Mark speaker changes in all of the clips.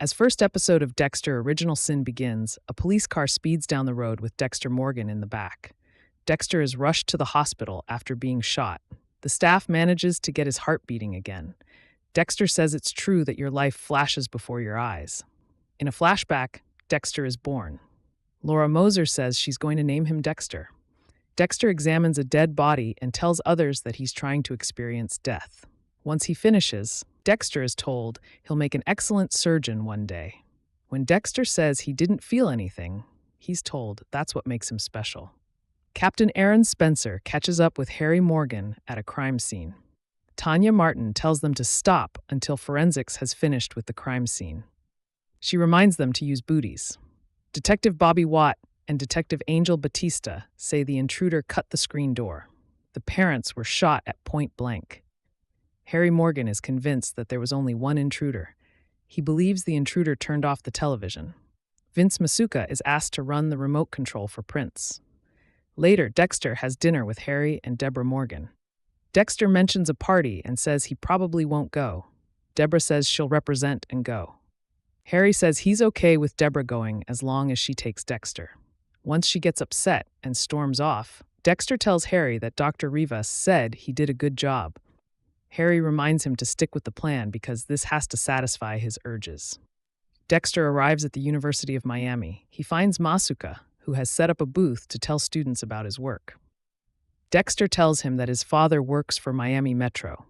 Speaker 1: As first episode of Dexter Original Sin begins, a police car speeds down the road with Dexter Morgan in the back. Dexter is rushed to the hospital after being shot. The staff manages to get his heart beating again. Dexter says it's true that your life flashes before your eyes. In a flashback, Dexter is born. Laura Moser says she's going to name him Dexter. Dexter examines a dead body and tells others that he's trying to experience death. Once he finishes, Dexter is told he'll make an excellent surgeon one day. When Dexter says he didn't feel anything, he's told that's what makes him special. Captain Aaron Spencer catches up with Harry Morgan at a crime scene. Tanya Martin tells them to stop until forensics has finished with the crime scene. She reminds them to use booties. Detective Bobby Watt and Detective Angel Batista say the intruder cut the screen door. The parents were shot at point blank. Harry Morgan is convinced that there was only one intruder. He believes the intruder turned off the television. Vince Masuka is asked to run the remote control for Prince. Later, Dexter has dinner with Harry and Deborah Morgan. Dexter mentions a party and says he probably won't go. Deborah says she'll represent and go. Harry says he's okay with Deborah going as long as she takes Dexter. Once she gets upset and storms off, Dexter tells Harry that Dr. Rivas said he did a good job. Harry reminds him to stick with the plan because this has to satisfy his urges. Dexter arrives at the University of Miami. He finds Masuka, who has set up a booth to tell students about his work. Dexter tells him that his father works for Miami Metro.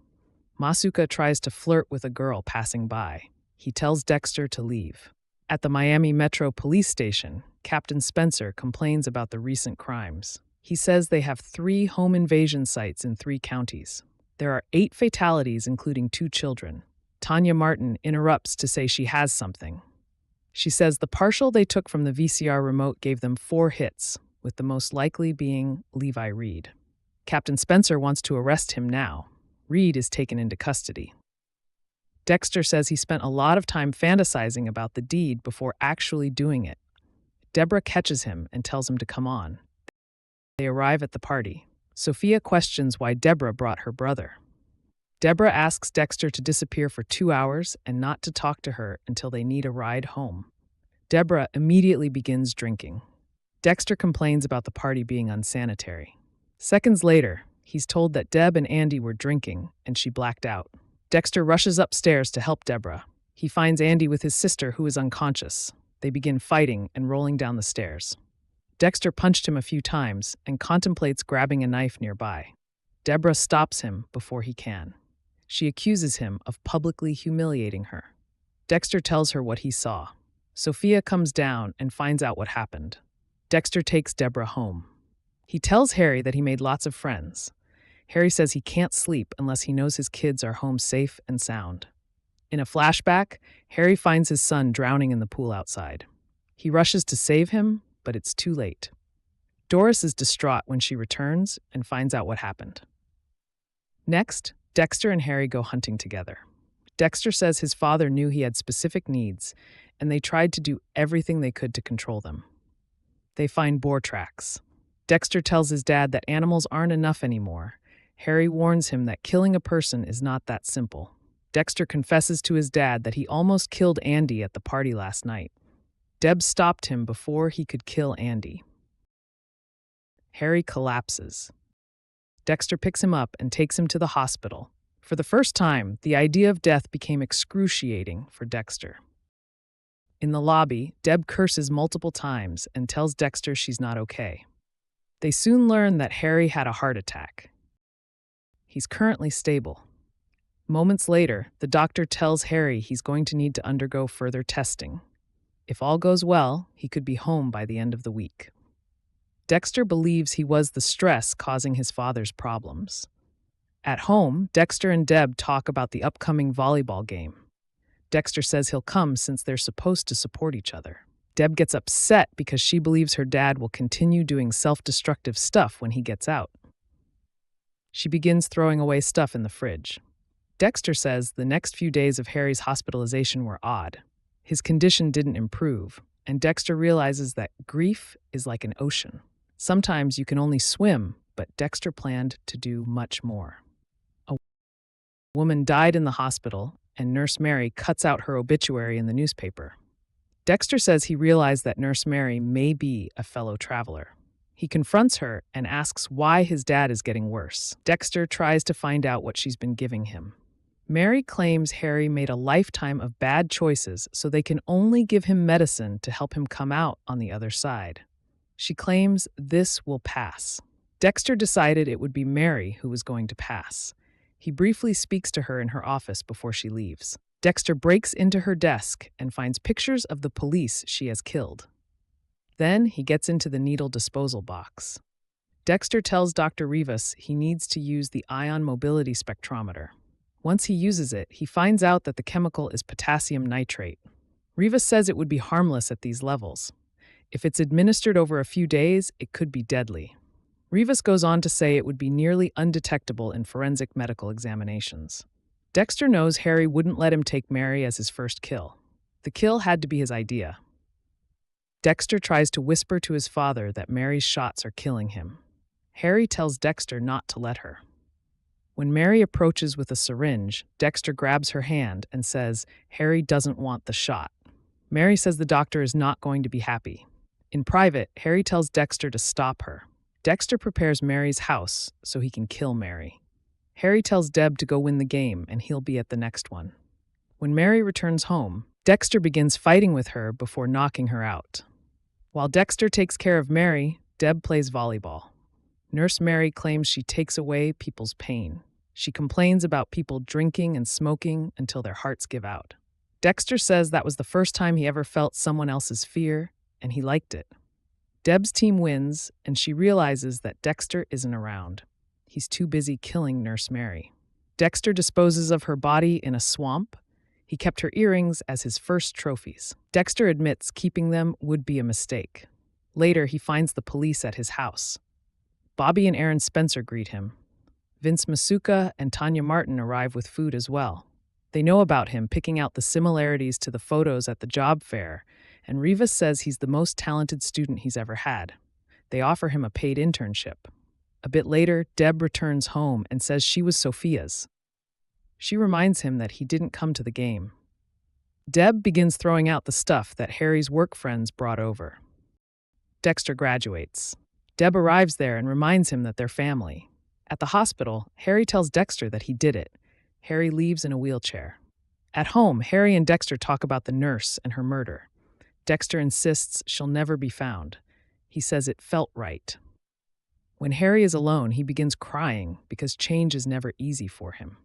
Speaker 1: Masuka tries to flirt with a girl passing by. He tells Dexter to leave. At the Miami Metro police station, Captain Spencer complains about the recent crimes. He says they have 3 home invasion sites in 3 counties. There are 8 fatalities, including 2 children. Tanya Martin interrupts to say she has something. She says the partial they took from the VCR remote gave them 4 hits, with the most likely being Levi Reed. Captain Spencer wants to arrest him now. Reed is taken into custody. Dexter says he spent a lot of time fantasizing about the deed before actually doing it. Deborah catches him and tells him to come on. They arrive at the party. Sophia questions why Deborah brought her brother. Deborah asks Dexter to disappear for 2 hours and not to talk to her until they need a ride home. Deborah immediately begins drinking. Dexter complains about the party being unsanitary. Seconds later, he's told that Deb and Andy were drinking and she blacked out. Dexter rushes upstairs to help Deborah. He finds Andy with his sister, who is unconscious. They begin fighting and rolling down the stairs. Dexter punched him a few times and contemplates grabbing a knife nearby. Deborah stops him before he can. She accuses him of publicly humiliating her. Dexter tells her what he saw. Sophia comes down and finds out what happened. Dexter takes Deborah home. He tells Harry that he made lots of friends. Harry says he can't sleep unless he knows his kids are home safe and sound. In a flashback, Harry finds his son drowning in the pool outside. He rushes to save him, but it's too late. Doris is distraught when she returns and finds out what happened. Next, Dexter and Harry go hunting together. Dexter says his father knew he had specific needs, and they tried to do everything they could to control them. They find boar tracks. Dexter tells his dad that animals aren't enough anymore. Harry warns him that killing a person is not that simple. Dexter confesses to his dad that he almost killed Andy at the party last night. Deb stopped him before he could kill Andy. Harry collapses. Dexter picks him up and takes him to the hospital. For the first time, the idea of death became excruciating for Dexter. In the lobby, Deb curses multiple times and tells Dexter she's not okay. They soon learn that Harry had a heart attack. He's currently stable. Moments later, the doctor tells Harry he's going to need to undergo further testing. If all goes well, he could be home by the end of the week. Dexter believes he was the stress causing his father's problems. At home, Dexter and Deb talk about the upcoming volleyball game. Dexter says he'll come since they're supposed to support each other. Deb gets upset because she believes her dad will continue doing self-destructive stuff when he gets out. She begins throwing away stuff in the fridge. Dexter says the next few days of Harry's hospitalization were odd. His condition didn't improve, and Dexter realizes that grief is like an ocean. Sometimes you can only swim, but Dexter planned to do much more. A woman died in the hospital, and Nurse Mary cuts out her obituary in the newspaper. Dexter says he realized that Nurse Mary may be a fellow traveler. He confronts her and asks why his dad is getting worse. Dexter tries to find out what she's been giving him. Mary claims Harry made a lifetime of bad choices, so they can only give him medicine to help him come out on the other side. She claims this will pass. Dexter decided it would be Mary who was going to pass. He briefly speaks to her in her office before she leaves. Dexter breaks into her desk and finds pictures of the police she has killed. Then he gets into the needle disposal box. Dexter tells Dr. Rivas he needs to use the ion mobility spectrometer. Once he uses it, he finds out that the chemical is potassium nitrate. Rivas says it would be harmless at these levels. If it's administered over a few days, it could be deadly. Rivas goes on to say it would be nearly undetectable in forensic medical examinations. Dexter knows Harry wouldn't let him take Mary as his first kill. The kill had to be his idea. Dexter tries to whisper to his father that Mary's shots are killing him. Harry tells Dexter not to let her. When Mary approaches with a syringe, Dexter grabs her hand and says Harry doesn't want the shot. Mary says the doctor is not going to be happy. In private, Harry tells Dexter to stop her. Dexter prepares Mary's house so he can kill Mary. Harry tells Deb to go win the game and he'll be at the next one. When Mary returns home, Dexter begins fighting with her before knocking her out. While Dexter takes care of Mary, Deb plays volleyball. Nurse Mary claims she takes away people's pain. She complains about people drinking and smoking until their hearts give out. Dexter says that was the first time he ever felt someone else's fear, and he liked it. Deb's team wins, and she realizes that Dexter isn't around. He's too busy killing Nurse Mary. Dexter disposes of her body in a swamp. He kept her earrings as his first trophies. Dexter admits keeping them would be a mistake. Later, he finds the police at his house. Bobby and Aaron Spencer greet him. Vince Masuka and Tanya Martin arrive with food as well. They know about him, picking out the similarities to the photos at the job fair, and Rivas says he's the most talented student he's ever had. They offer him a paid internship. A bit later, Deb returns home and says she was Sophia's. She reminds him that he didn't come to the game. Deb begins throwing out the stuff that Harry's work friends brought over. Dexter graduates. Deb arrives there and reminds him that they're family. At the hospital, Harry tells Dexter that he did it. Harry leaves in a wheelchair. At home, Harry and Dexter talk about the nurse and her murder. Dexter insists she'll never be found. He says it felt right. When Harry is alone, he begins crying because change is never easy for him.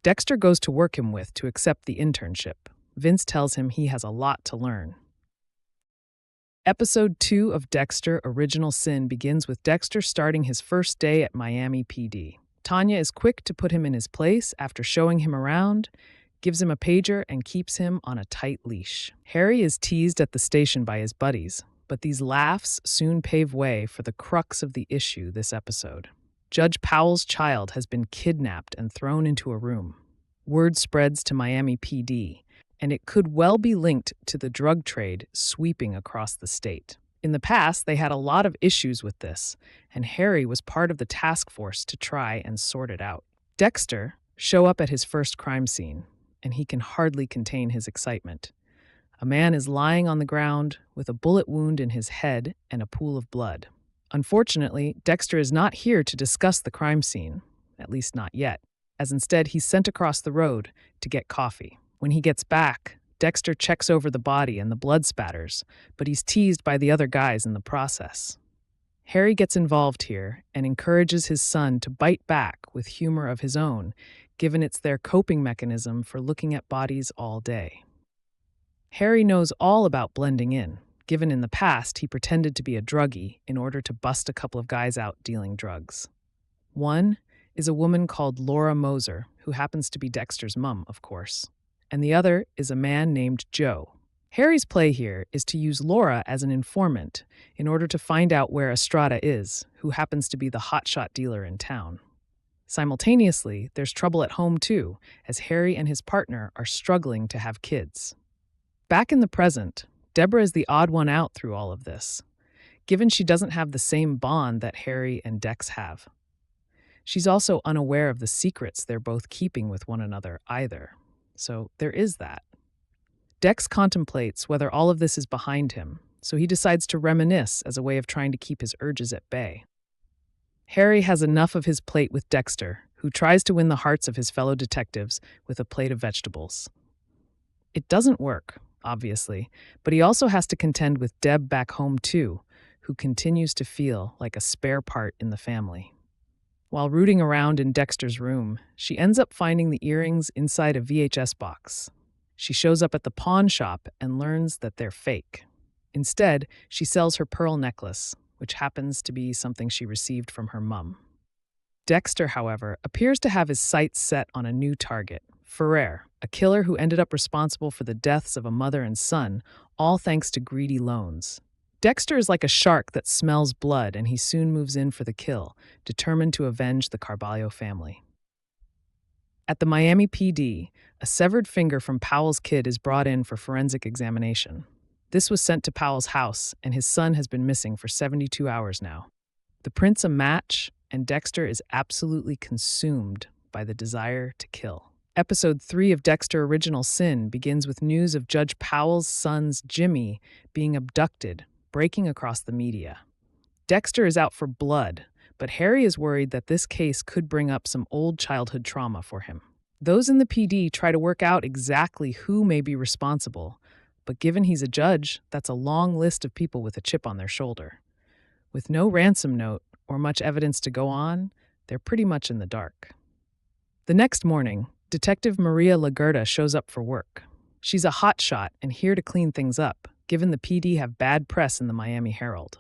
Speaker 1: Dexter goes to work him with to accept the internship. Vince tells him he has a lot to learn. Episode 2 of Dexter Original Sin begins with Dexter starting his first day at Miami PD. Tanya is quick to put him in his place after showing him around, gives him a pager, and keeps him on a tight leash. Harry is teased at the station by his buddies, but these laughs soon pave way for the crux of the issue this episode. Judge Powell's child has been kidnapped and thrown into a room. Word spreads to Miami PD, and it could well be linked to the drug trade sweeping across the state. In the past, they had a lot of issues with this, and Harry was part of the task force to try and sort it out. Dexter shows up at his first crime scene, and he can hardly contain his excitement. A man is lying on the ground with a bullet wound in his head and a pool of blood. Unfortunately, Dexter is not here to discuss the crime scene, at least not yet, as instead he's sent across the road to get coffee. When he gets back, Dexter checks over the body and the blood spatters, but he's teased by the other guys in the process. Harry gets involved here and encourages his son to bite back with humor of his own, given it's their coping mechanism for looking at bodies all day. Harry knows all about blending in, given in the past he pretended to be a druggie in order to bust a couple of guys out dealing drugs. One is a woman called Laura Moser, who happens to be Dexter's mom, of course, and the other is a man named Joe. Harry's play here is to use Laura as an informant in order to find out where Estrada is, who happens to be the hotshot dealer in town. Simultaneously, there's trouble at home too, as Harry and his partner are struggling to have kids. Back in the present, Deborah is the odd one out through all of this, given she doesn't have the same bond that Harry and Dex have. She's also unaware of the secrets they're both keeping with one another either. So there is that. Dex contemplates whether all of this is behind him, so he decides to reminisce as a way of trying to keep his urges at bay. Harry has enough of his plate with Dexter, who tries to win the hearts of his fellow detectives with a plate of vegetables. It doesn't work, obviously, but he also has to contend with Deb back home too, who continues to feel like a spare part in the family. While rooting around in Dexter's room, she ends up finding the earrings inside a VHS box. She shows up at the pawn shop and learns that they're fake. Instead, she sells her pearl necklace, which happens to be something she received from her mum. Dexter, however, appears to have his sights set on a new target, Ferrer, a killer who ended up responsible for the deaths of a mother and son, all thanks to greedy loans. Dexter is like a shark that smells blood, and he soon moves in for the kill, determined to avenge the Carvalho family. At the Miami PD, a severed finger from Powell's kid is brought in for forensic examination. This was sent to Powell's house, and his son has been missing for 72 hours now. The prints a match, and Dexter is absolutely consumed by the desire to kill. Episode 3 of Dexter Original Sin begins with news of Judge Powell's son's Jimmy being abducted, breaking across the media. Dexter is out for blood, but Harry is worried that this case could bring up some old childhood trauma for him. Those in the PD try to work out exactly who may be responsible, but given he's a judge, that's a long list of people with a chip on their shoulder. With no ransom note or much evidence to go on, they're pretty much in the dark. The next morning, Detective Maria Laguerta shows up for work. She's a hotshot and here to clean things up, given the PD have bad press in the Miami Herald.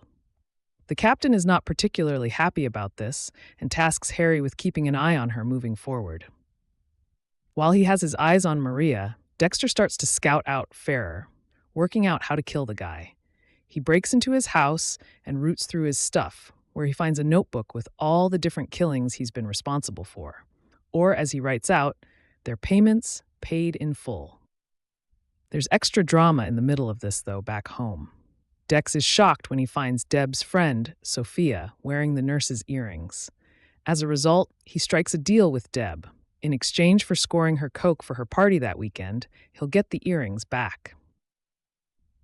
Speaker 1: The captain is not particularly happy about this and tasks Harry with keeping an eye on her moving forward. While he has his eyes on Maria, Dexter starts to scout out Ferrer, working out how to kill the guy. He breaks into his house and roots through his stuff, where he finds a notebook with all the different killings he's been responsible for. Or, as he writes out, their payments paid in full. There's extra drama in the middle of this, though, back home. Dex is shocked when he finds Deb's friend, Sophia, wearing the nurse's earrings. As a result, he strikes a deal with Deb. In exchange for scoring her coke for her party that weekend, he'll get the earrings back.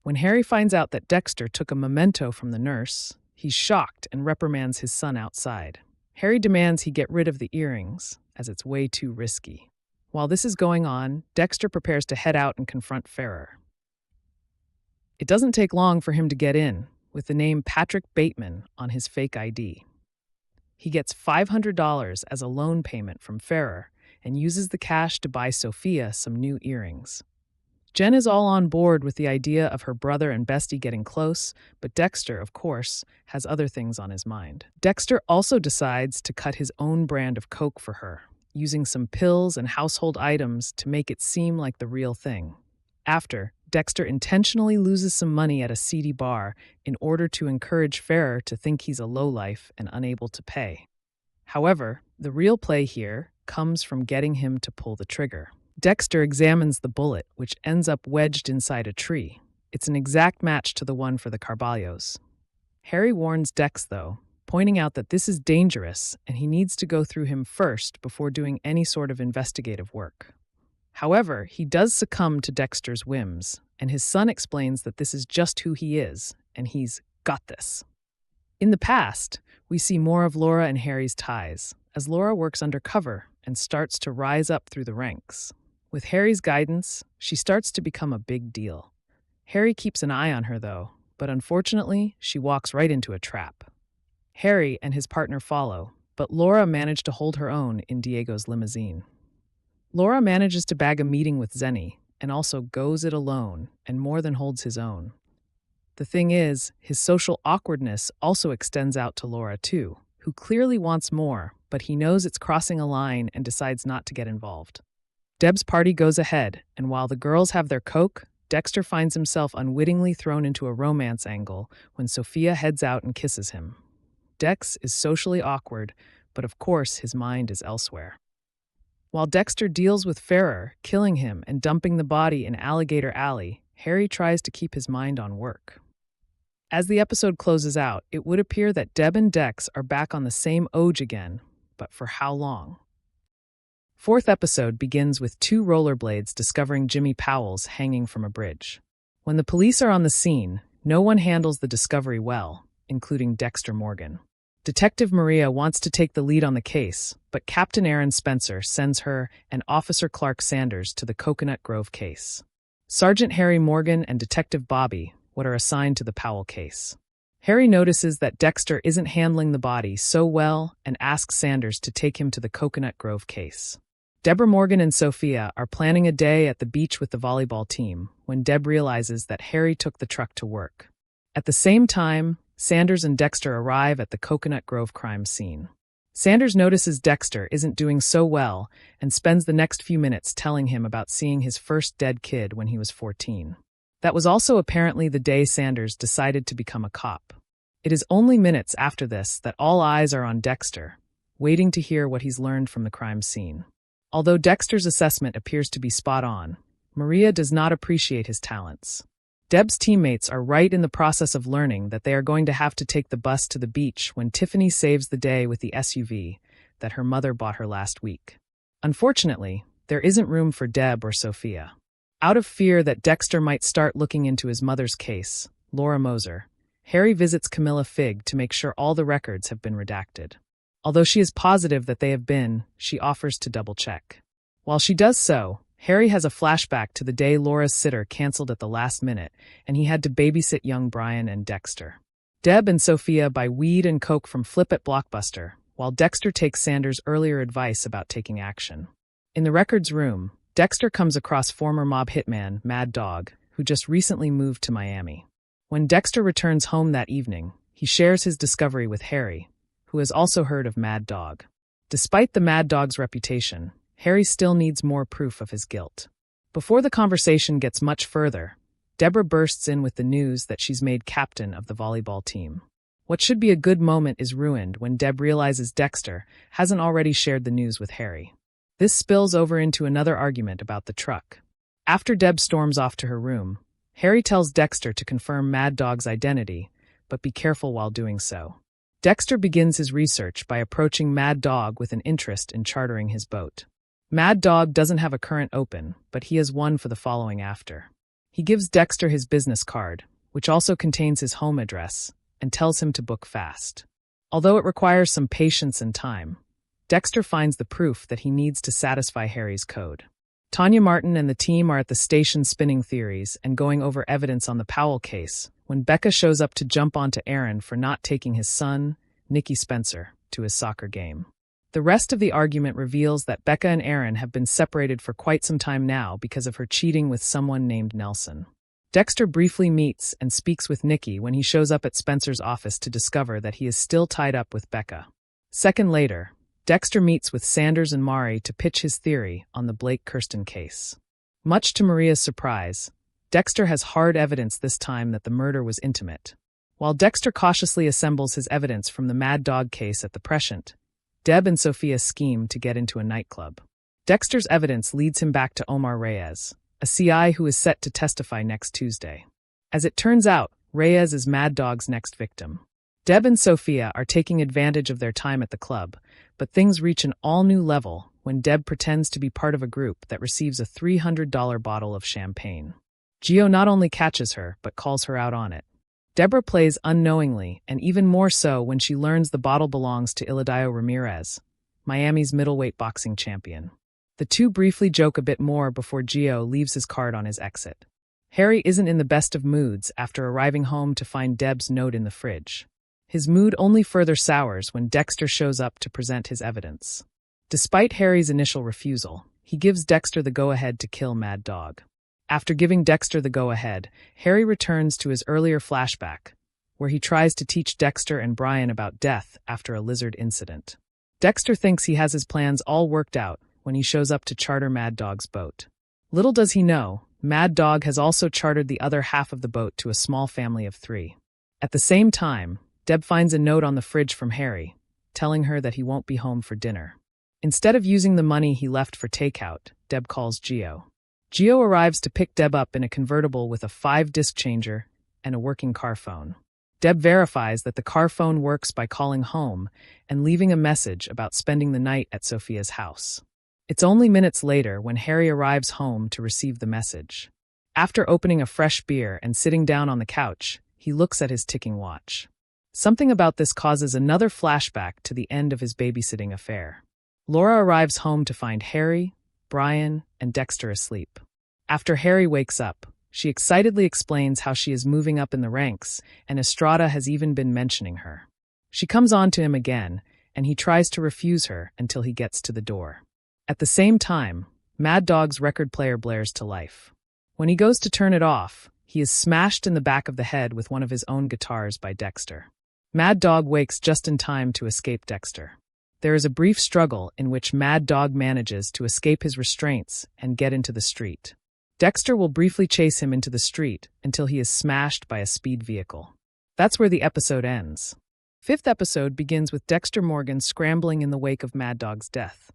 Speaker 1: When Harry finds out that Dexter took a memento from the nurse, he's shocked and reprimands his son outside. Harry demands he get rid of the earrings, as it's way too risky. While this is going on, Dexter prepares to head out and confront Ferrer. It doesn't take long for him to get in, with the name Patrick Bateman on his fake ID. He gets $500 as a loan payment from Ferrer and uses the cash to buy Sophia some new earrings. Jen is all on board with the idea of her brother and bestie getting close, but Dexter, of course, has other things on his mind. Dexter also decides to cut his own brand of coke for her, using some pills and household items to make it seem like the real thing. After, Dexter intentionally loses some money at a seedy bar in order to encourage Ferrer to think he's a lowlife and unable to pay. However, the real play here comes from getting him to pull the trigger. Dexter examines the bullet, which ends up wedged inside a tree. It's an exact match to the one for the Carvalhos. Harry warns Dex, though, pointing out that this is dangerous and he needs to go through him first before doing any sort of investigative work. However, he does succumb to Dexter's whims, and his son explains that this is just who he is, and he's got this. In the past, we see more of Laura and Harry's ties, as Laura works undercover and starts to rise up through the ranks. With Harry's guidance, she starts to become a big deal. Harry keeps an eye on her, though, but unfortunately, she walks right into a trap. Harry and his partner follow, but Laura managed to hold her own in Diego's limousine. Laura manages to bag a meeting with Zenny, and also goes it alone, and more than holds his own. The thing is, his social awkwardness also extends out to Laura too, who clearly wants more, but he knows it's crossing a line and decides not to get involved. Deb's party goes ahead, and while the girls have their coke, Dexter finds himself unwittingly thrown into a romance angle when Sophia heads out and kisses him. Dex is socially awkward, but of course his mind is elsewhere. While Dexter deals with Ferrer, killing him and dumping the body in Alligator Alley, Harry tries to keep his mind on work. As the episode closes out, it would appear that Deb and Dex are back on the same Oj again, but for how long? Fourth episode begins with two rollerblades discovering Jimmy Powell's hanging from a bridge. When the police are on the scene, no one handles the discovery well, including Dexter Morgan. Detective Maria wants to take the lead on the case, but Captain Aaron Spencer sends her and Officer Clark Sanders to the Coconut Grove case. Sergeant Harry Morgan and Detective Bobby are assigned to the Powell case. Harry notices that Dexter isn't handling the body so well and asks Sanders to take him to the Coconut Grove case. Deborah Morgan and Sophia are planning a day at the beach with the volleyball team when Deb realizes that Harry took the truck to work. At the same time, Sanders and Dexter arrive at the Coconut Grove crime scene. Sanders notices Dexter isn't doing so well and spends the next few minutes telling him about seeing his first dead kid when he was 14. That was also apparently the day Sanders decided to become a cop. It is only minutes after this that all eyes are on Dexter, waiting to hear what he's learned from the crime scene. Although Dexter's assessment appears to be spot on, Maria does not appreciate his talents. Deb's teammates are right in the process of learning that they are going to have to take the bus to the beach when Tiffany saves the day with the SUV that her mother bought her last week. Unfortunately, there isn't room for Deb or Sophia. Out of fear that Dexter might start looking into his mother's case, Laura Moser, Harry visits Camilla Figg to make sure all the records have been redacted. Although she is positive that they have been, she offers to double-check. While she does so, Harry has a flashback to the day Laura's sitter canceled at the last minute, and he had to babysit young Brian and Dexter. Deb and Sophia buy weed and coke from Flip at Blockbuster, while Dexter takes Sanders' earlier advice about taking action. In the records room, Dexter comes across former mob hitman Mad Dog, who just recently moved to Miami. When Dexter returns home that evening, he shares his discovery with Harry, who has also heard of Mad Dog. Despite the Mad Dog's reputation, Harry still needs more proof of his guilt. Before the conversation gets much further, Deborah bursts in with the news that she's made captain of the volleyball team. What should be a good moment is ruined when Deb realizes Dexter hasn't already shared the news with Harry. This spills over into another argument about the truck. After Deb storms off to her room, Harry tells Dexter to confirm Mad Dog's identity, but be careful while doing so. Dexter begins his research by approaching Mad Dog with an interest in chartering his boat. Mad Dog doesn't have a current open, but he has one for the following after. He gives Dexter his business card, which also contains his home address, and tells him to book fast. Although it requires some patience and time, Dexter finds the proof that he needs to satisfy Harry's code. Tanya Martin and the team are at the station spinning theories and going over evidence on the Powell case when Becca shows up to jump onto Aaron for not taking his son, Nicky Spencer, to his soccer game. The rest of the argument reveals that Becca and Aaron have been separated for quite some time now because of her cheating with someone named Nelson. Dexter briefly meets and speaks with Nicky when he shows up at Spencer's office to discover that he is still tied up with Becca. Second later, Dexter meets with Sanders and Mari to pitch his theory on the Blake Kirsten case. Much to Maria's surprise, Dexter has hard evidence this time that the murder was intimate. While Dexter cautiously assembles his evidence from the Mad Dog case at the prescient, Deb and Sophia scheme to get into a nightclub. Dexter's evidence leads him back to Omar Reyes, a CI who is set to testify next Tuesday. As it turns out, Reyes is Mad Dog's next victim. Deb and Sophia are taking advantage of their time at the club, but things reach an all-new level when Deb pretends to be part of a group that receives a $300 bottle of champagne. Gio not only catches her, but calls her out on it. Deborah plays unknowingly, and even more so when she learns the bottle belongs to Iladio Ramirez, Miami's middleweight boxing champion. The two briefly joke a bit more before Gio leaves his card on his exit. Harry isn't in the best of moods after arriving home to find Deb's note in the fridge. His mood only further sours when Dexter shows up to present his evidence. Despite Harry's initial refusal, he gives Dexter the go-ahead to kill Mad Dog. After giving Dexter the go-ahead, Harry returns to his earlier flashback, where he tries to teach Dexter and Brian about death after a lizard incident. Dexter thinks he has his plans all worked out when he shows up to charter Mad Dog's boat. Little does he know, Mad Dog has also chartered the other half of the boat to a small family of 3. At the same time, Deb finds a note on the fridge from Harry, telling her that he won't be home for dinner. Instead of using the money he left for takeout, Deb calls Gio. Gio arrives to pick Deb up in a convertible with a 5-disc changer and a working car phone. Deb verifies that the car phone works by calling home and leaving a message about spending the night at Sophia's house. It's only minutes later when Harry arrives home to receive the message. After opening a fresh beer and sitting down on the couch, he looks at his ticking watch. Something about this causes another flashback to the end of his babysitting affair. Laura arrives home to find Harry, Brian, and Dexter asleep. After Harry wakes up, she excitedly explains how she is moving up in the ranks, and Estrada has even been mentioning her. She comes on to him again, and he tries to refuse her until he gets to the door. At the same time, Mad Dog's record player blares to life. When he goes to turn it off, he is smashed in the back of the head with one of his own guitars by Dexter. Mad Dog wakes just in time to escape Dexter. There is a brief struggle in which Mad Dog manages to escape his restraints and get into the street. Dexter will briefly chase him into the street until he is smashed by a speed vehicle. That's where the episode ends. Fifth episode begins with Dexter Morgan scrambling in the wake of Mad Dog's death.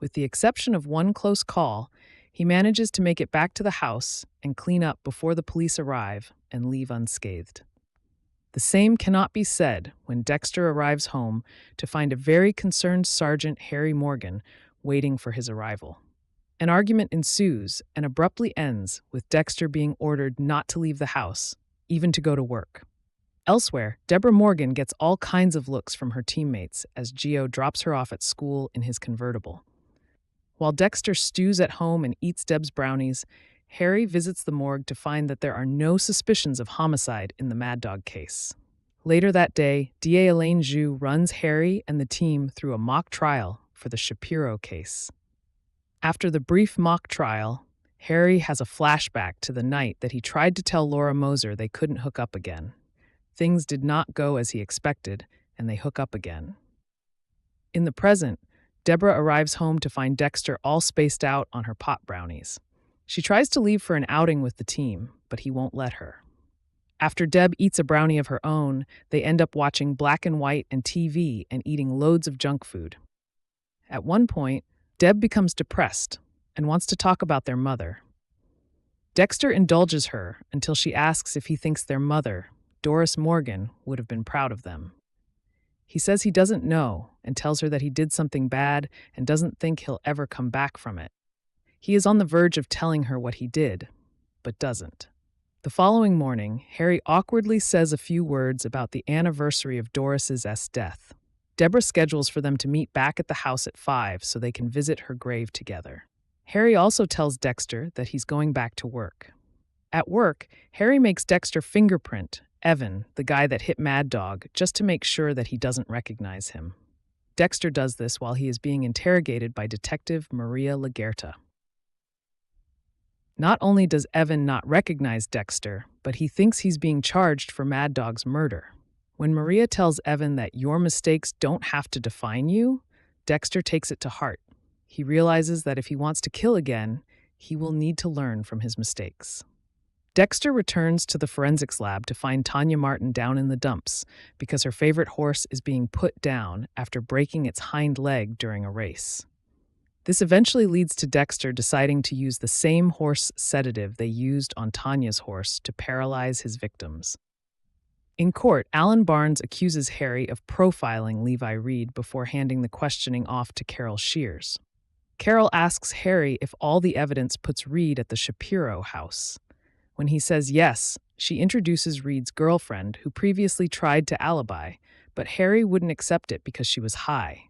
Speaker 1: With the exception of one close call, he manages to make it back to the house and clean up before the police arrive and leave unscathed. The same cannot be said when Dexter arrives home to find a very concerned Sergeant Harry Morgan waiting for his arrival. An argument ensues and abruptly ends with Dexter being ordered not to leave the house, even to go to work. Elsewhere, Deborah Morgan gets all kinds of looks from her teammates as Gio drops her off at school in his convertible. While Dexter stews at home and eats Deb's brownies, Harry visits the morgue to find that there are no suspicions of homicide in the Mad Dog case. Later that day, DA Elaine Zhu runs Harry and the team through a mock trial for the Shapiro case. After the brief mock trial, Harry has a flashback to the night that he tried to tell Laura Moser they couldn't hook up again. Things did not go as he expected, and they hook up again. In the present, Deborah arrives home to find Dexter all spaced out on her pot brownies. She tries to leave for an outing with the team, but he won't let her. After Deb eats a brownie of her own, they end up watching black and white and TV and eating loads of junk food. At one point, Deb becomes depressed and wants to talk about their mother. Dexter indulges her until she asks if he thinks their mother, Doris Morgan, would have been proud of them. He says he doesn't know and tells her that he did something bad and doesn't think he'll ever come back from it. He is on the verge of telling her what he did, but doesn't. The following morning, Harry awkwardly says a few words about the anniversary of Doris's death. Deborah schedules for them to meet back at the house at 5 so they can visit her grave together. Harry also tells Dexter that he's going back to work. At work, Harry makes Dexter fingerprint Evan, the guy that hit Mad Dog, just to make sure that he doesn't recognize him. Dexter does this while he is being interrogated by Detective Maria Laguerta. Not only does Evan not recognize Dexter, but he thinks he's being charged for Mad Dog's murder. When Maria tells Evan that your mistakes don't have to define you, Dexter takes it to heart. He realizes that if he wants to kill again, he will need to learn from his mistakes. Dexter returns to the forensics lab to find Tanya Martin down in the dumps because her favorite horse is being put down after breaking its hind leg during a race. This eventually leads to Dexter deciding to use the same horse sedative they used on Tanya's horse to paralyze his victims. In court, Alan Barnes accuses Harry of profiling Levi Reed before handing the questioning off to Carol Shears. Carol asks Harry if all the evidence puts Reed at the Shapiro house. When he says yes, she introduces Reed's girlfriend, who previously tried to alibi, but Harry wouldn't accept it because she was high.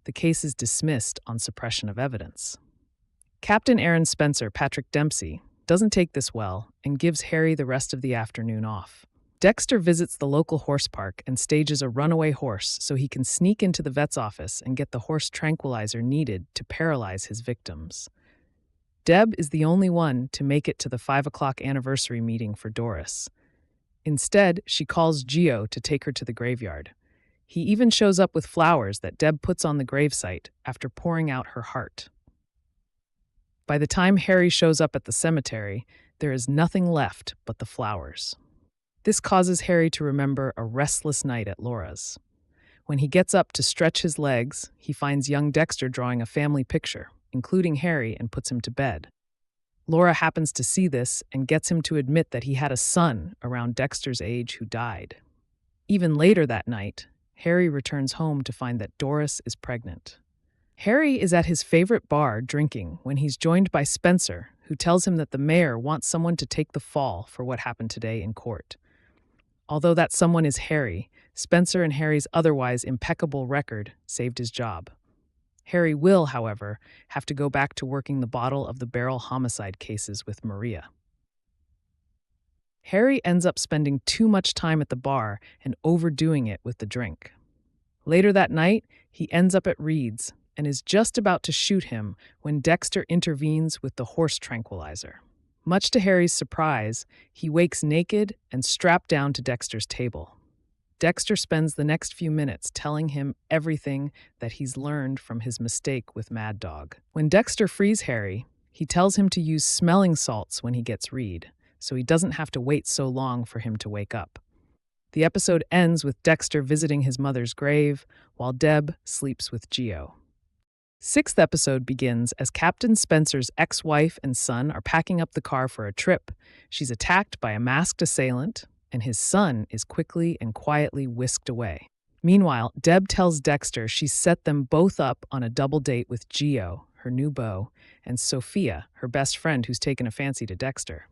Speaker 1: The case is dismissed on suppression of evidence. Captain Aaron Spencer, Patrick Dempsey, doesn't take this well and gives Harry the rest of the afternoon off. Dexter visits the local horse park and stages a runaway horse so he can sneak into the vet's office and get the horse tranquilizer needed to paralyze his victims. Deb is the only one to make it to the 5 o'clock anniversary meeting for Doris. Instead, she calls Gio to take her to the graveyard. He even shows up with flowers that Deb puts on the gravesite after pouring out her heart. By the time Harry shows up at the cemetery, there is nothing left but the flowers. This causes Harry to remember a restless night at Laura's. When he gets up to stretch his legs, he finds young Dexter drawing a family picture, including Harry, and puts him to bed. Laura happens to see this and gets him to admit that he had a son around Dexter's age who died. Even later that night, Harry returns home to find that Doris is pregnant. Harry is at his favorite bar drinking when he's joined by Spencer, who tells him that the mayor wants someone to take the fall for what happened today in court. Although that someone is Harry, Spencer and Harry's otherwise impeccable record saved his job. Harry will, however, have to go back to working the bottle of the barrel homicide cases with Maria. Harry ends up spending too much time at the bar and overdoing it with the drink. Later that night, he ends up at Reed's and is just about to shoot him when Dexter intervenes with the horse tranquilizer. Much to Harry's surprise, he wakes naked and strapped down to Dexter's table. Dexter spends the next few minutes telling him everything that he's learned from his mistake with Mad Dog. When Dexter frees Harry, he tells him to use smelling salts when he gets Reed, so he doesn't have to wait so long for him to wake up. The episode ends with Dexter visiting his mother's grave, while Deb sleeps with Gio. Sixth episode begins as Captain Spencer's ex-wife and son are packing up the car for a trip. She's attacked by a masked assailant, and his son is quickly and quietly whisked away. Meanwhile, Deb tells Dexter she's set them both up on a double date with Gio, her new beau, and Sophia, her best friend who's taken a fancy to Dexter.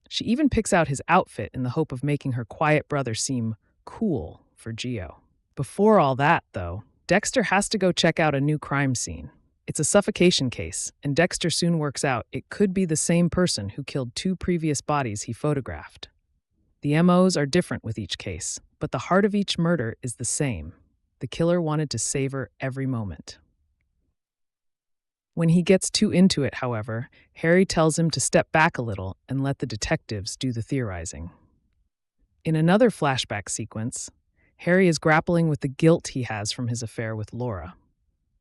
Speaker 1: She even picks out his outfit in the hope of making her quiet brother seem cool for Gio. Before all that, though, Dexter has to go check out a new crime scene. It's a suffocation case, and Dexter soon works out it could be the same person who killed 2 previous bodies he photographed. The MOs are different with each case, but the heart of each murder is the same. The killer wanted to savor every moment. When he gets too into it, however, Harry tells him to step back a little and let the detectives do the theorizing. In another flashback sequence, Harry is grappling with the guilt he has from his affair with Laura.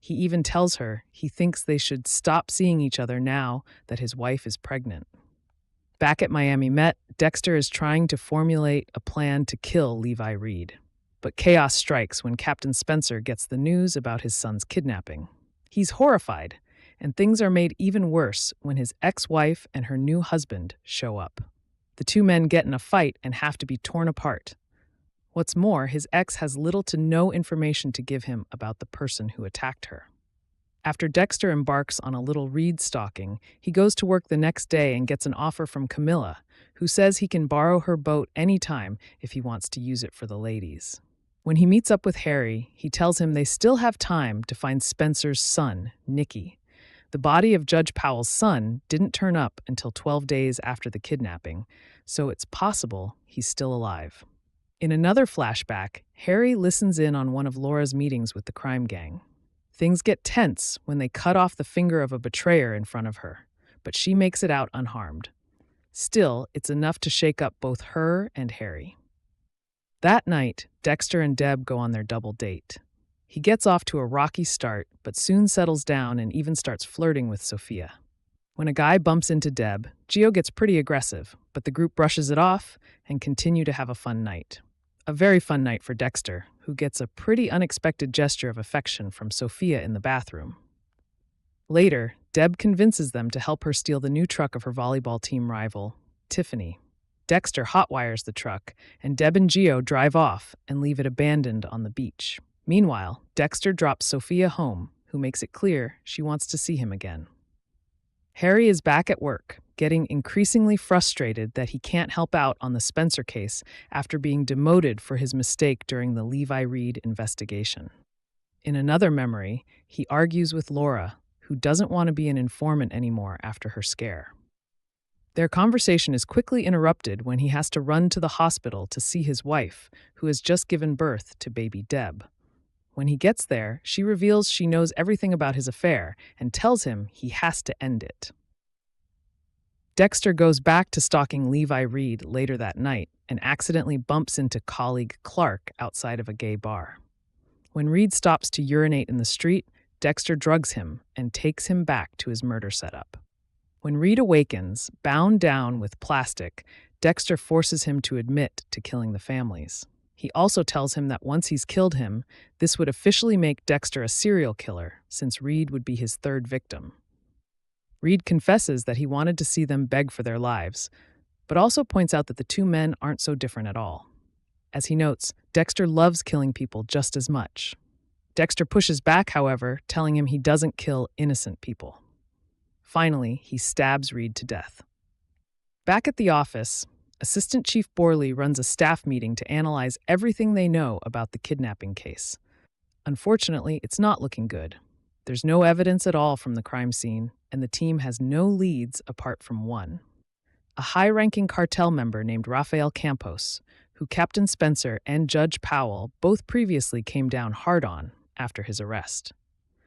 Speaker 1: He even tells her he thinks they should stop seeing each other now that his wife is pregnant. Back at Miami Met, Dexter is trying to formulate a plan to kill Levi Reed. But chaos strikes when Captain Spencer gets the news about his son's kidnapping. He's horrified, and things are made even worse when his ex-wife and her new husband show up. The 2 men get in a fight and have to be torn apart. What's more, his ex has little to no information to give him about the person who attacked her. After Dexter embarks on a little Reed stalking, he goes to work the next day and gets an offer from Camilla, who says he can borrow her boat anytime if he wants to use it for the ladies. When he meets up with Harry, he tells him they still have time to find Spencer's son, Nicky. The body of Judge Powell's son didn't turn up until 12 days after the kidnapping, so it's possible he's still alive. In another flashback, Harry listens in on one of Laura's meetings with the crime gang. Things get tense when they cut off the finger of a betrayer in front of her, but she makes it out unharmed. Still, it's enough to shake up both her and Harry. That night, Dexter and Deb go on their double date. He gets off to a rocky start, but soon settles down and even starts flirting with Sophia. When a guy bumps into Deb, Gio gets pretty aggressive, but the group brushes it off and continue to have a fun night. A very fun night for Dexter, who gets a pretty unexpected gesture of affection from Sophia in the bathroom. Later, Deb convinces them to help her steal the new truck of her volleyball team rival, Tiffany. Dexter hotwires the truck, and Deb and Gio drive off and leave it abandoned on the beach. Meanwhile, Dexter drops Sophia home, who makes it clear she wants to see him again. Harry is back at work, getting increasingly frustrated that he can't help out on the Spencer case after being demoted for his mistake during the Levi Reed investigation. In another memory, he argues with Laura, who doesn't want to be an informant anymore after her scare. Their conversation is quickly interrupted when he has to run to the hospital to see his wife, who has just given birth to baby Deb. When he gets there, she reveals she knows everything about his affair and tells him he has to end it. Dexter goes back to stalking Levi Reed later that night and accidentally bumps into colleague Clark outside of a gay bar. When Reed stops to urinate in the street, Dexter drugs him and takes him back to his murder setup. When Reed awakens, bound down with plastic, Dexter forces him to admit to killing the families. He also tells him that once he's killed him, this would officially make Dexter a serial killer, since Reed would be his 3rd victim. Reed confesses that he wanted to see them beg for their lives, but also points out that the 2 men aren't so different at all. As he notes, Dexter loves killing people just as much. Dexter pushes back, however, telling him he doesn't kill innocent people. Finally, he stabs Reed to death. Back at the office, Assistant Chief Borley runs a staff meeting to analyze everything they know about the kidnapping case. Unfortunately, it's not looking good. There's no evidence at all from the crime scene, and the team has no leads apart from one. A high-ranking cartel member named Rafael Campos, who Captain Spencer and Judge Powell both previously came down hard on after his arrest.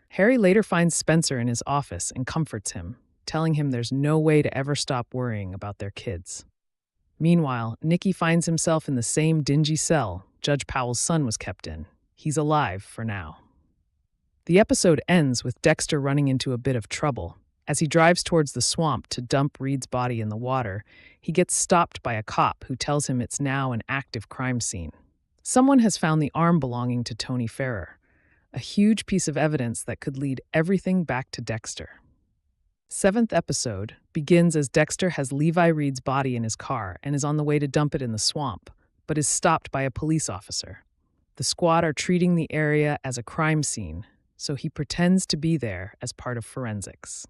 Speaker 1: Harry later finds Spencer in his office and comforts him, telling him there's no way to ever stop worrying about their kids. Meanwhile, Nicky finds himself in the same dingy cell Judge Powell's son was kept in. He's alive for now. The episode ends with Dexter running into a bit of trouble. As he drives towards the swamp to dump Reed's body in the water, he gets stopped by a cop who tells him it's now an active crime scene. Someone has found the arm belonging to Tony Ferrer, a huge piece of evidence that could lead everything back to Dexter. 7th episode begins as Dexter has Levi Reed's body in his car and is on the way to dump it in the swamp, but is stopped by a police officer. The squad are treating the area as a crime scene, so he pretends to be there as part of forensics.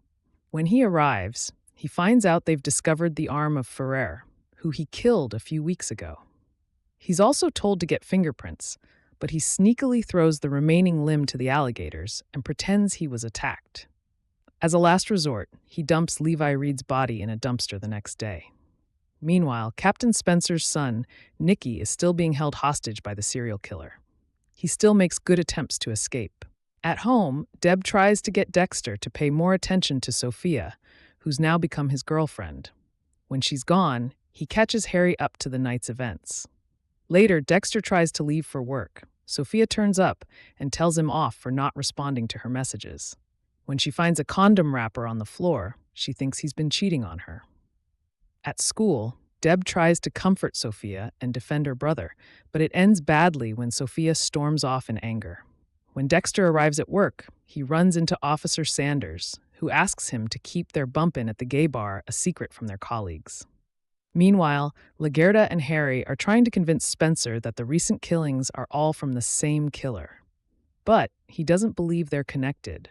Speaker 1: When he arrives, he finds out they've discovered the arm of Ferrer, who he killed a few weeks ago. He's also told to get fingerprints, but he sneakily throws the remaining limb to the alligators and pretends he was attacked. As a last resort, he dumps Levi Reed's body in a dumpster the next day. Meanwhile, Captain Spencer's son, Nicky, is still being held hostage by the serial killer. He still makes good attempts to escape. At home, Deb tries to get Dexter to pay more attention to Sophia, who's now become his girlfriend. When she's gone, he catches Harry up to the night's events. Later, Dexter tries to leave for work. Sophia turns up and tells him off for not responding to her messages. When she finds a condom wrapper on the floor, she thinks he's been cheating on her. At school, Deb tries to comfort Sophia and defend her brother, but it ends badly when Sophia storms off in anger. When Dexter arrives at work, he runs into Officer Sanders, who asks him to keep their bump-in at the gay bar a secret from their colleagues. Meanwhile, Lagerta and Harry are trying to convince Spencer that the recent killings are all from the same killer. But he doesn't believe they're connected,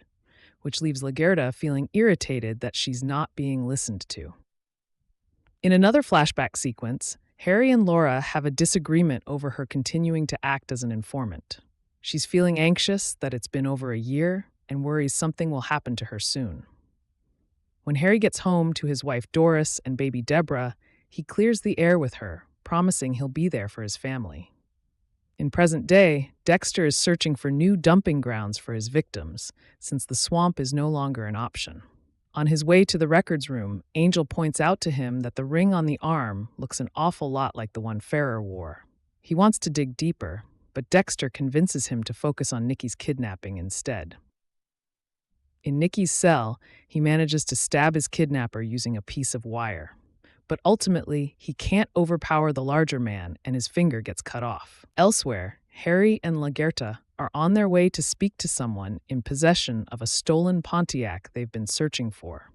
Speaker 1: which leaves Lagerta feeling irritated that she's not being listened to. In another flashback sequence, Harry and Laura have a disagreement over her continuing to act as an informant. She's feeling anxious that it's been over a year and worries something will happen to her soon. When Harry gets home to his wife Doris and baby Deborah, he clears the air with her, promising he'll be there for his family. In present day, Dexter is searching for new dumping grounds for his victims, since the swamp is no longer an option. On his way to the records room, Angel points out to him that the ring on the arm looks an awful lot like the one Ferrer wore. He wants to dig deeper, but Dexter convinces him to focus on Nicky's kidnapping instead. In Nicky's cell, he manages to stab his kidnapper using a piece of wire. But ultimately, he can't overpower the larger man and his finger gets cut off. Elsewhere, Harry and Lagerta are on their way to speak to someone in possession of a stolen Pontiac they've been searching for.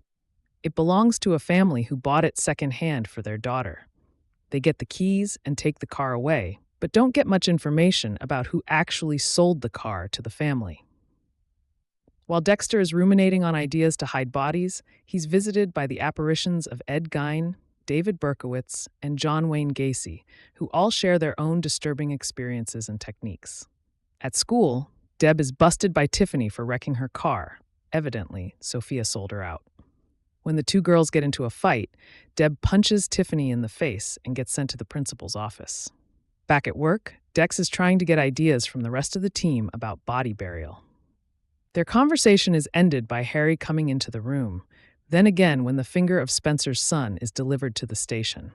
Speaker 1: It belongs to a family who bought it secondhand for their daughter. They get the keys and take the car away, but don't get much information about who actually sold the car to the family. While Dexter is ruminating on ideas to hide bodies, he's visited by the apparitions of Ed Gein, David Berkowitz, and John Wayne Gacy, who all share their own disturbing experiences and techniques. At school, Deb is busted by Tiffany for wrecking her car. Evidently, Sophia sold her out. When the two girls get into a fight, Deb punches Tiffany in the face and gets sent to the principal's office. Back at work, Dex is trying to get ideas from the rest of the team about body burial. Their conversation is ended by Harry coming into the room, then again when the finger of Spencer's son is delivered to the station.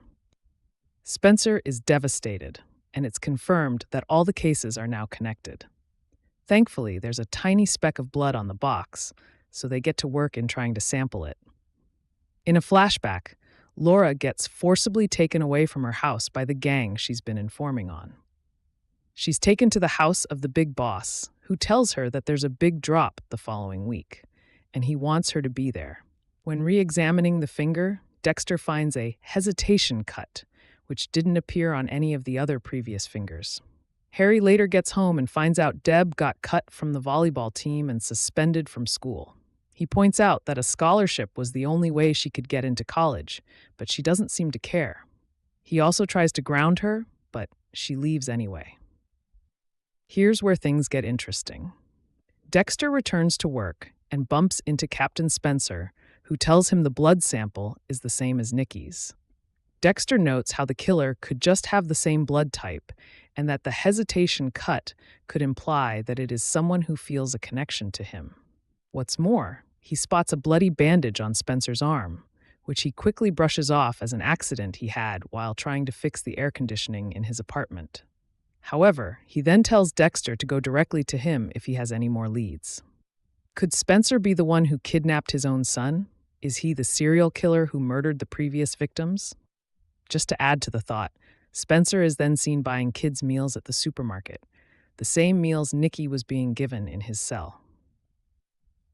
Speaker 1: Spencer is devastated, and it's confirmed that all the cases are now connected. Thankfully, there's a tiny speck of blood on the box, so they get to work in trying to sample it. In a flashback, Laura gets forcibly taken away from her house by the gang she's been informing on. She's taken to the house of the big boss, who tells her that there's a big drop the following week, and he wants her to be there. When re-examining the finger, Dexter finds a hesitation cut, which didn't appear on any of the other previous fingers. Harry later gets home and finds out Deb got cut from the volleyball team and suspended from school. He points out that a scholarship was the only way she could get into college, but she doesn't seem to care. He also tries to ground her, but she leaves anyway. Here's where things get interesting. Dexter returns to work and bumps into Captain Spencer, who tells him the blood sample is the same as Nikki's. Dexter notes how the killer could just have the same blood type, and that the hesitation cut could imply that it is someone who feels a connection to him. What's more, he spots a bloody bandage on Spencer's arm, which he quickly brushes off as an accident he had while trying to fix the air conditioning in his apartment. However, he then tells Dexter to go directly to him if he has any more leads. Could Spencer be the one who kidnapped his own son? Is he the serial killer who murdered the previous victims? Just to add to the thought, Spencer is then seen buying kids' meals at the supermarket, the same meals Nikki was being given in his cell.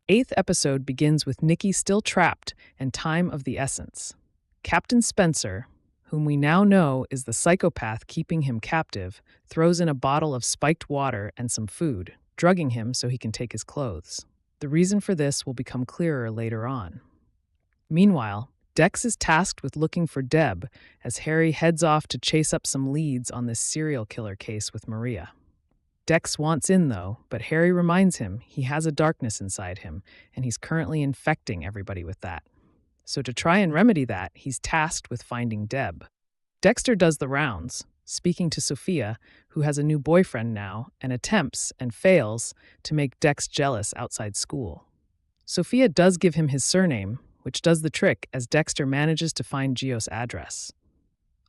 Speaker 1: 8th episode begins with Nikki still trapped and time of the essence. Captain Spencer, whom we now know is the psychopath keeping him captive, throws in a bottle of spiked water and some food, drugging him so he can take his clothes. The reason for this will become clearer later on. Meanwhile, Dex is tasked with looking for Deb as Harry heads off to chase up some leads on this serial killer case with Maria. Dex wants in, though, but Harry reminds him he has a darkness inside him, and he's currently infecting everybody with that. So to try and remedy that, he's tasked with finding Deb. Dexter does the rounds, speaking to Sophia, who has a new boyfriend now, and attempts, and fails, to make Dex jealous outside school. Sophia does give him his surname, which does the trick as Dexter manages to find Gio's address.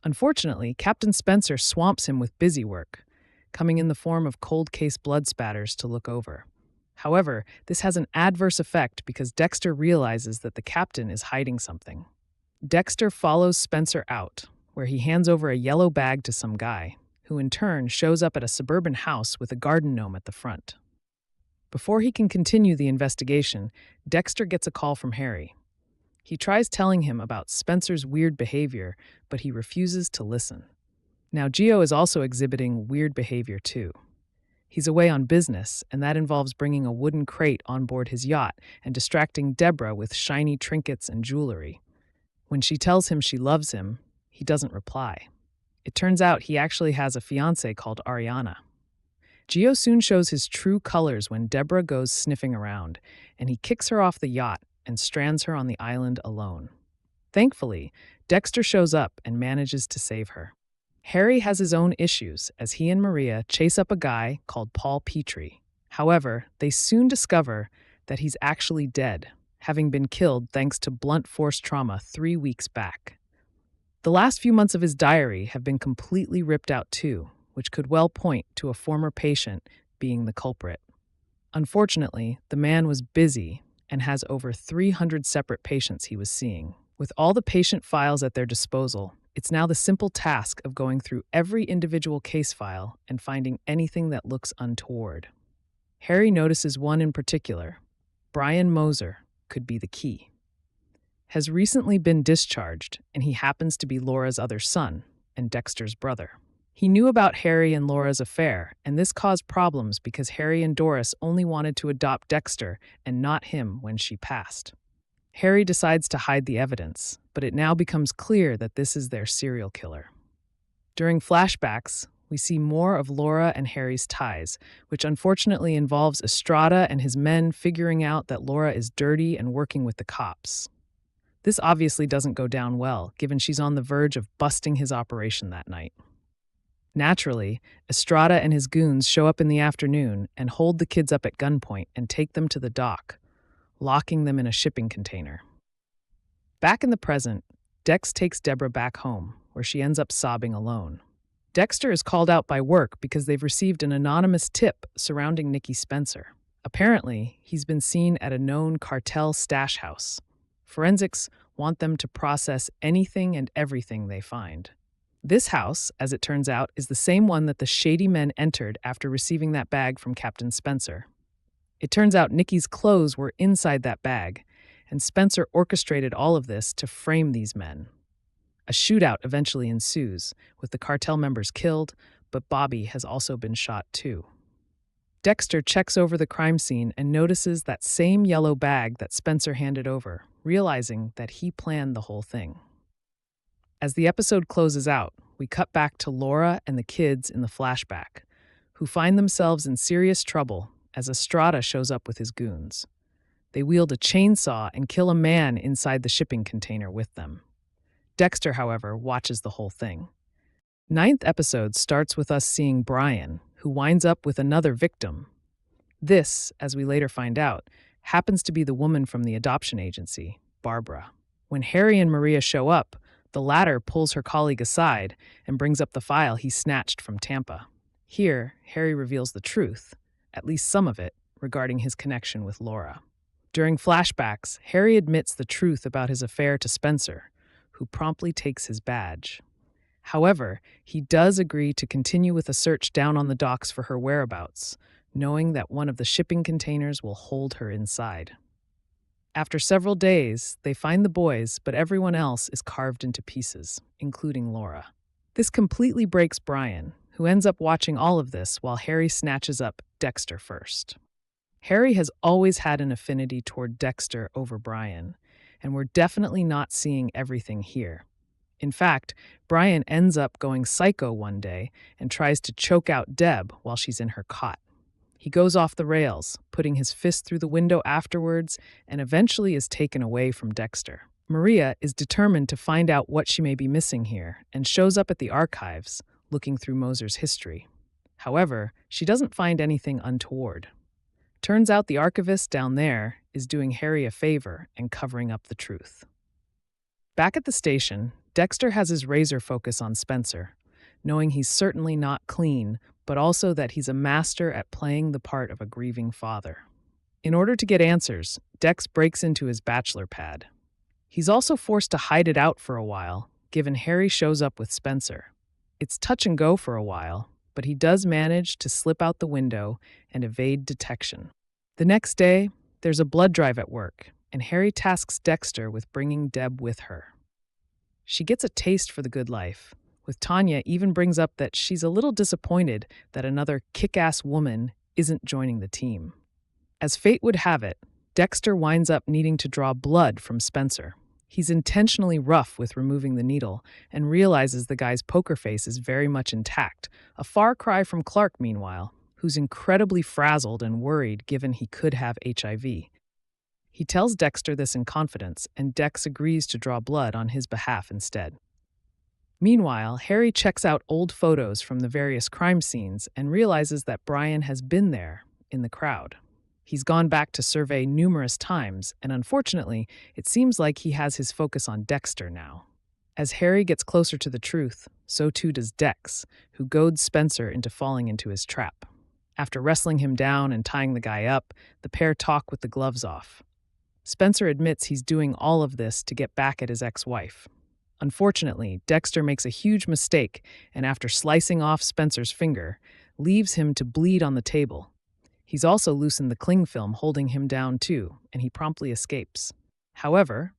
Speaker 1: Unfortunately, Captain Spencer swamps him with busy work, coming in the form of cold case blood spatters to look over. However, this has an adverse effect because Dexter realizes that the captain is hiding something. Dexter follows Spencer out, where he hands over a yellow bag to some guy, who in turn shows up at a suburban house with a garden gnome at the front. Before he can continue the investigation, Dexter gets a call from Harry. He tries telling him about Spencer's weird behavior, but he refuses to listen. Now, Gio is also exhibiting weird behavior too. He's away on business, and that involves bringing a wooden crate on board his yacht and distracting Deborah with shiny trinkets and jewelry. When she tells him she loves him, he doesn't reply. It turns out he actually has a fiancée called Ariana. Gio soon shows his true colors when Deborah goes sniffing around, and he kicks her off the yacht and strands her on the island alone. Thankfully, Dexter shows up and manages to save her. Harry has his own issues as he and Maria chase up a guy called Paul Petrie. However, they soon discover that he's actually dead, having been killed thanks to blunt force trauma 3 weeks back. The last few months of his diary have been completely ripped out too, which could well point to a former patient being the culprit. Unfortunately, the man was busy and has over 300 separate patients he was seeing. With all the patient files at their disposal, it's now the simple task of going through every individual case file and finding anything that looks untoward. Harry notices one in particular. Brian Moser could be the key. Has recently been discharged, and he happens to be Laura's other son and Dexter's brother. He knew about Harry and Laura's affair, and this caused problems because Harry and Doris only wanted to adopt Dexter and not him when she passed. Harry decides to hide the evidence, but it now becomes clear that this is their serial killer. During flashbacks, we see more of Laura and Harry's ties, which unfortunately involves Estrada and his men figuring out that Laura is dirty and working with the cops. This obviously doesn't go down well, given she's on the verge of busting his operation that night. Naturally, Estrada and his goons show up in the afternoon and hold the kids up at gunpoint and take them to the dock, locking them in a shipping container. Back in the present, Dex takes Deborah back home, where she ends up sobbing alone. Dexter is called out by work because they've received an anonymous tip surrounding Nikki Spencer. Apparently, he's been seen at a known cartel stash house. Forensics want them to process anything and everything they find. This house, as it turns out, is the same one that the shady men entered after receiving that bag from Captain Spencer. It turns out Nikki's clothes were inside that bag, and Spencer orchestrated all of this to frame these men. A shootout eventually ensues, with the cartel members killed, but Bobby has also been shot too. Dexter checks over the crime scene and notices that same yellow bag that Spencer handed over, realizing that he planned the whole thing. As the episode closes out, we cut back to Laura and the kids in the flashback, who find themselves in serious trouble as Estrada shows up with his goons. They wield a chainsaw and kill a man inside the shipping container with them. Dexter, however, watches the whole thing. Ninth episode starts with us seeing Brian, who winds up with another victim. This, as we later find out, happens to be the woman from the adoption agency, Barbara. When Harry and Maria show up, the latter pulls her colleague aside and brings up the file he snatched from Tampa. Here, Harry reveals the truth, at least some of it, regarding his connection with Laura. During flashbacks, Harry admits the truth about his affair to Spencer, who promptly takes his badge. However, he does agree to continue with a search down on the docks for her whereabouts, knowing that one of the shipping containers will hold her inside. After several days, they find the boys, but everyone else is carved into pieces, including Laura. This completely breaks Brian, who ends up watching all of this while Harry snatches up Dexter first. Harry has always had an affinity toward Dexter over Brian, and we're definitely not seeing everything here. In fact, Brian ends up going psycho one day and tries to choke out Deb while she's in her cot. He goes off the rails, putting his fist through the window afterwards, and eventually is taken away from Dexter. Maria is determined to find out what she may be missing here and shows up at the archives, looking through Moser's history. However, she doesn't find anything untoward. Turns out the archivist down there is doing Harry a favor and covering up the truth. Back at the station, Dexter has his razor focus on Spencer, knowing he's certainly not clean, but also that he's a master at playing the part of a grieving father. In order to get answers, Dex breaks into his bachelor pad. He's also forced to hide it out for a while, given Harry shows up with Spencer. It's touch and go for a while, but he does manage to slip out the window and evade detection. The next day, there's a blood drive at work, and Harry tasks Dexter with bringing Deb with her. She gets a taste for the good life, with Tanya even brings up that she's a little disappointed that another kick-ass woman isn't joining the team. As fate would have it, Dexter winds up needing to draw blood from Spencer. He's intentionally rough with removing the needle and realizes the guy's poker face is very much intact, a far cry from Clark, meanwhile, who's incredibly frazzled and worried given he could have HIV. He tells Dexter this in confidence, and Dex agrees to draw blood on his behalf instead. Meanwhile, Harry checks out old photos from the various crime scenes and realizes that Brian has been there, in the crowd. He's gone back to survey numerous times, and unfortunately, it seems like he has his focus on Dexter now. As Harry gets closer to the truth, so too does Dex, who goads Spencer into falling into his trap. After wrestling him down and tying the guy up, the pair talk with the gloves off. Spencer admits he's doing all of this to get back at his ex-wife. Unfortunately, Dexter makes a huge mistake and after slicing off Spencer's finger, leaves him to bleed on the table. He's also loosened the cling film holding him down too, and he promptly escapes. However,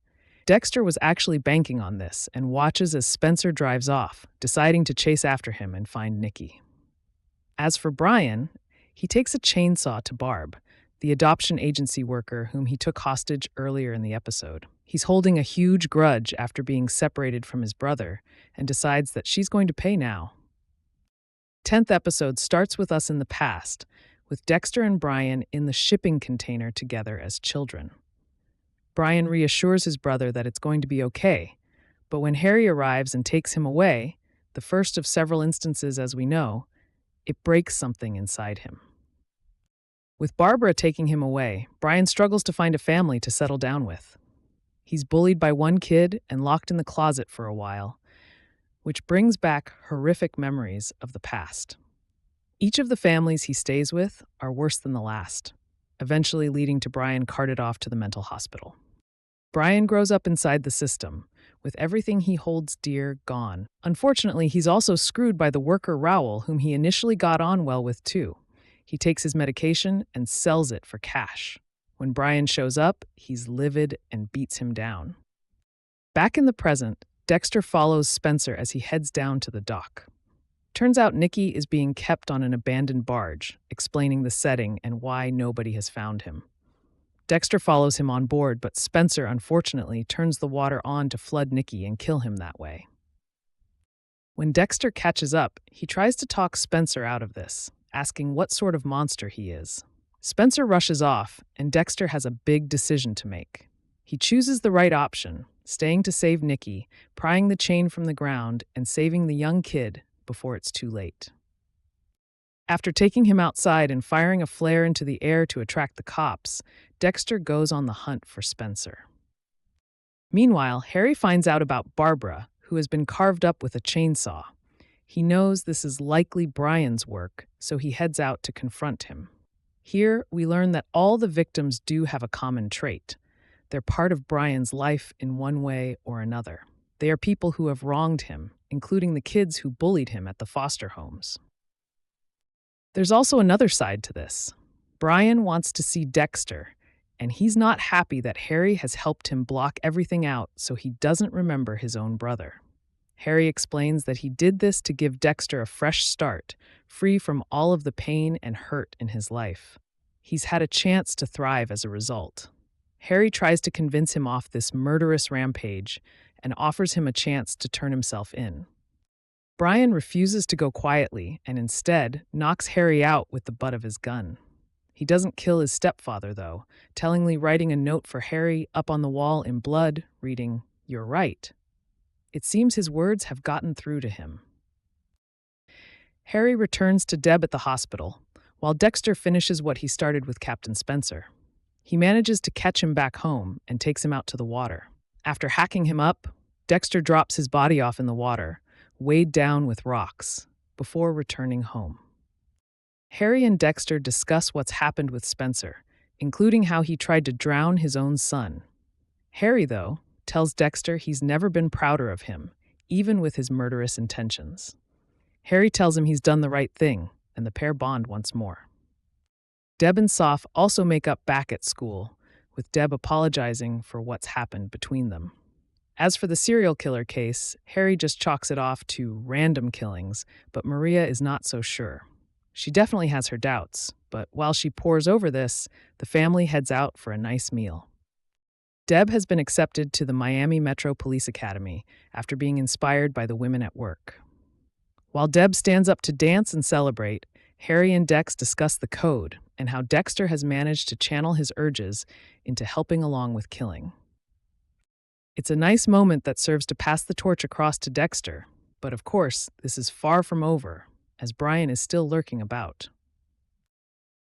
Speaker 1: Dexter was actually banking on this and watches as Spencer drives off, deciding to chase after him and find Nikki. As for Brian, he takes a chainsaw to Barb, the adoption agency worker whom he took hostage earlier in the episode. He's holding a huge grudge after being separated from his brother and decides that she's going to pay now. 10th episode starts with us in the past, with Dexter and Brian in the shipping container together as children. Brian reassures his brother that it's going to be okay, but when Harry arrives and takes him away, the first of several instances as we know, it breaks something inside him. With Barbara taking him away, Brian struggles to find a family to settle down with. He's bullied by one kid and locked in the closet for a while, which brings back horrific memories of the past. Each of the families he stays with are worse than the last, eventually leading to Brian carted off to the mental hospital. Brian grows up inside the system, with everything he holds dear gone. Unfortunately, he's also screwed by the worker Rowell, whom he initially got on well with too. He takes his medication and sells it for cash. When Brian shows up, he's livid and beats him down. Back in the present, Dexter follows Spencer as he heads down to the dock. Turns out Nicky is being kept on an abandoned barge, explaining the setting and why nobody has found him. Dexter follows him on board, but Spencer, unfortunately, turns the water on to flood Nicky and kill him that way. When Dexter catches up, he tries to talk Spencer out of this, asking what sort of monster he is. Spencer rushes off, and Dexter has a big decision to make. He chooses the right option, staying to save Nicky, prying the chain from the ground, and saving the young kid before it's too late. After taking him outside and firing a flare into the air to attract the cops, Dexter goes on the hunt for Spencer. Meanwhile, Harry finds out about Barbara, who has been carved up with a chainsaw. He knows this is likely Brian's work, so he heads out to confront him. Here, we learn that all the victims do have a common trait. They're part of Brian's life in one way or another. They are people who have wronged him, including the kids who bullied him at the foster homes. There's also another side to this. Brian wants to see Dexter, and he's not happy that Harry has helped him block everything out so he doesn't remember his own brother. Harry explains that he did this to give Dexter a fresh start, free from all of the pain and hurt in his life. He's had a chance to thrive as a result. Harry tries to convince him off this murderous rampage and offers him a chance to turn himself in. Brian refuses to go quietly and instead knocks Harry out with the butt of his gun. He doesn't kill his stepfather, though, tellingly writing a note for Harry up on the wall in blood, reading, "You're right." It seems his words have gotten through to him. Harry returns to Deb at the hospital, while Dexter finishes what he started with Captain Spencer. He manages to catch him back home and takes him out to the water. After hacking him up, Dexter drops his body off in the water, weighed down with rocks, before returning home. Harry and Dexter discuss what's happened with Spencer, including how he tried to drown his own son. Harry, though, tells Dexter he's never been prouder of him, even with his murderous intentions. Harry tells him he's done the right thing, and the pair bond once more. Deb and Soph also make up back at school, with Deb apologizing for what's happened between them. As for the serial killer case, Harry just chalks it off to random killings, but Maria is not so sure. She definitely has her doubts, but while she pores over this, the family heads out for a nice meal. Deb has been accepted to the Miami Metro Police Academy after being inspired by the women at work. While Deb stands up to dance and celebrate, Harry and Dex discuss the code and how Dexter has managed to channel his urges into helping along with killing. It's a nice moment that serves to pass the torch across to Dexter, but of course, this is far from over, as Brian is still lurking about.